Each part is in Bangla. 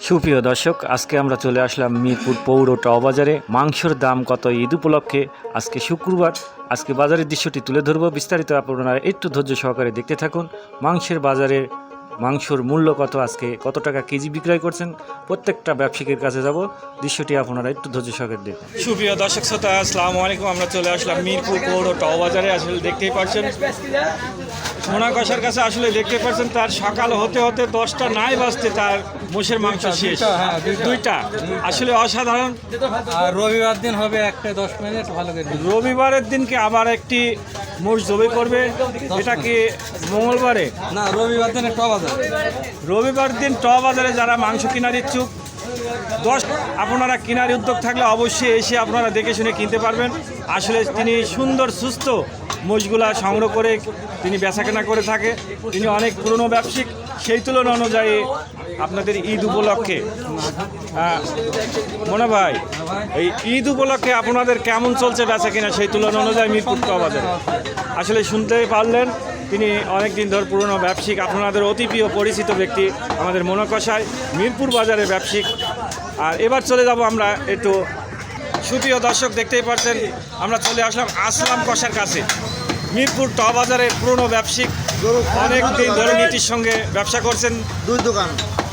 সুপ্রিয় দর্শক, আজকে আমরা চলে আসলাম মিরপুর পৌর টাও বাজারে। মাংসের দাম কত ঈদ উপলক্ষে আজকে শুক্রবার, আজকে বাজারের দৃশ্যটি তুলে ধরবো। বিস্তারিত আপনারা একটু ধৈর্য সহকারে দেখতে থাকুন। মাংসের বাজারে মাংসর মূল্য কত, আজকে কত টাকা কেজি বিক্রয় করছেন, প্রত্যেকটা ব্যবসায়ীর কাছে যাব। দৃশ্যটি আপনারা একটু ধৈর্য সহকারে দেখুন। সুপ্রিয় দর্শক শ্রোতা, আসসালামু আলাইকুম। আমরা চলে আসলাম মিরপুর পৌর টাও বাজারে। আসলে দেখতেই পাচ্ছেন সোনা কষার কাছে, আসলে দেখতে পাচ্ছেন তার সকাল হতে হতে 10টা নাই বাজতে তার মোষের মাংস শেষ, দুইটা। আসলে অসাধারণ। আর রবিবার দিন হবে একটা 10 মিনিট ভালো করে। রবিবারের দিনকে আবার একটি মোষ জবাই করবে, এটা কি মঙ্গলবারে না, রবিবার দিন একটা বাজার। রবিবার দিন ট বাজারে যারা মাংস কেনার ইচ্ছুক, আপনারা কেনার উদ্যোগ থাকলে অবশ্যই এসে আপনারা দেখে শুনে কিনতে পারবেন। আসলে তিনি সুন্দর সুস্থ মোষগুলা সংগ্রহ করে তিনি বেচাকেনা করে থাকে। তিনি অনেক পুরনো ব্যবসায়িক, সেই তুলনা অনুযায়ী আপনাদের ঈদ উপলক্ষে মনে ভাই, এই ঈদ উপলক্ষে আপনাদের কেমন চলছে বেচা কিনা, সেই তুলনা অনুযায়ী মিরপুর ট বাজারে আসলে শুনতেই পারলেন তিনি অনেক দিন ধরে পুরনো ব্যবসায়িক, আপনাদের অতি প্রিয় পরিচিত ব্যক্তি আমাদের মনো কষাই, মিরপুর বাজারের ব্যবসায়িক। আর এবার চলে যাব আমরা একটু। সুপ্রিয় দর্শক, দেখতেই পাচ্ছেন আমরা চলে আসলাম আসলাম কষার কাছে। মিরপুর ট বাজারের পুরনো ব্যবসায়িক, অনেক দিন ধরে নীতির সঙ্গে ব্যবসা করছেন।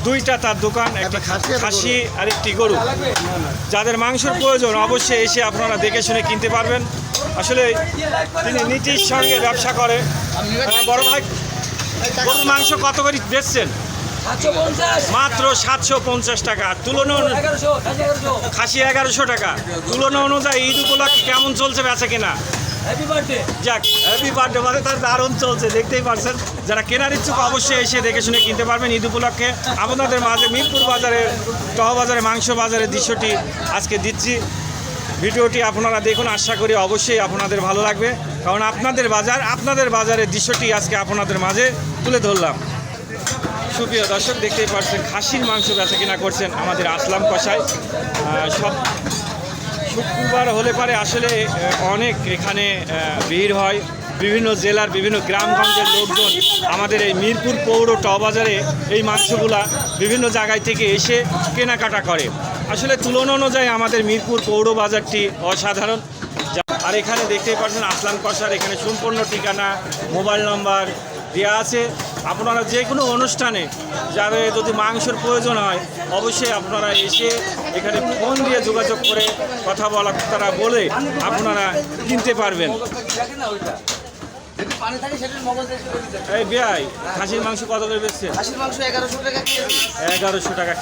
দুইটা তার দোকান, একটা খাসি আর একটি গরু। যাদের মাংসের প্রয়োজন অবশ্যই এসে আপনারা দেখে শুনে কিনতে পারবেন। আসলে তিনি নীতির সঙ্গে ব্যবসা করে। বড় ভাই, গরুর মাংস কত করে বেচছেন? মাত্র 750 টাকা। তুলনা খাসি 1100 টাকা। তুলনা অনুযায়ী ঈদ উপলক্ষে কেমন চলছে বেচা কেনা? যাক, হ্যাপি বার্থডে, মানে তার দারুণ চলছে, দেখতেই পারছেন। যারা কেনার ইচ্ছুক অবশ্যই এসে দেখে শুনে কিনতে পারবেন ঈদ উপলক্ষে। আপনাদের মাঝে মিরপুর বাজারের টহ বাজারে মাংস বাজারের দৃশ্যটি আজকে দিচ্ছি। ভিডিওটি আপনারা দেখুন, আশা করি অবশ্যই আপনাদের ভালো লাগবে, কারণ আপনাদের বাজার, আপনাদের বাজারের দৃশ্যটি আজকে আপনাদের মাঝে তুলে ধরলাম। সুপ্রিয় দর্শক, দেখতেই পাচ্ছেন খাসির মাংস বেচা কিনা করছেন আমাদের আসলাম কষাই। সব শুক্রবার হলে পারে আসলে অনেক এখানে ভিড় হয়। বিভিন্ন জেলার বিভিন্ন গ্রামগঞ্জের লোকজন আমাদের এই মিরপুর পৌর ট বাজারে এই মাংসগুলা বিভিন্ন জায়গায় থেকে এসে কেনাকাটা করে। আসলে তুলনা অনুযায়ী আমাদের মিরপুর পৌর বাজারটি অসাধারণ। আর এখানে দেখতেই পাচ্ছেন আসলাম কষার এখানে সম্পূর্ণ ঠিকানা, মোবাইল নাম্বার দেওয়া আছে। আপনারা যে কোনো অনুষ্ঠানে যাদের যদি মাংসের প্রয়োজন হয় অবশ্যই আপনারা এসে এখানে ফোন দিয়ে যোগাযোগ করে কথা বলা তারা বলে আপনারা কিনতে পারবেন। এই ভাই, খাসির মাংস কত করে বেচছেন? খাসির মাংস 1100 টাকা কেজি। 1100 টাকা।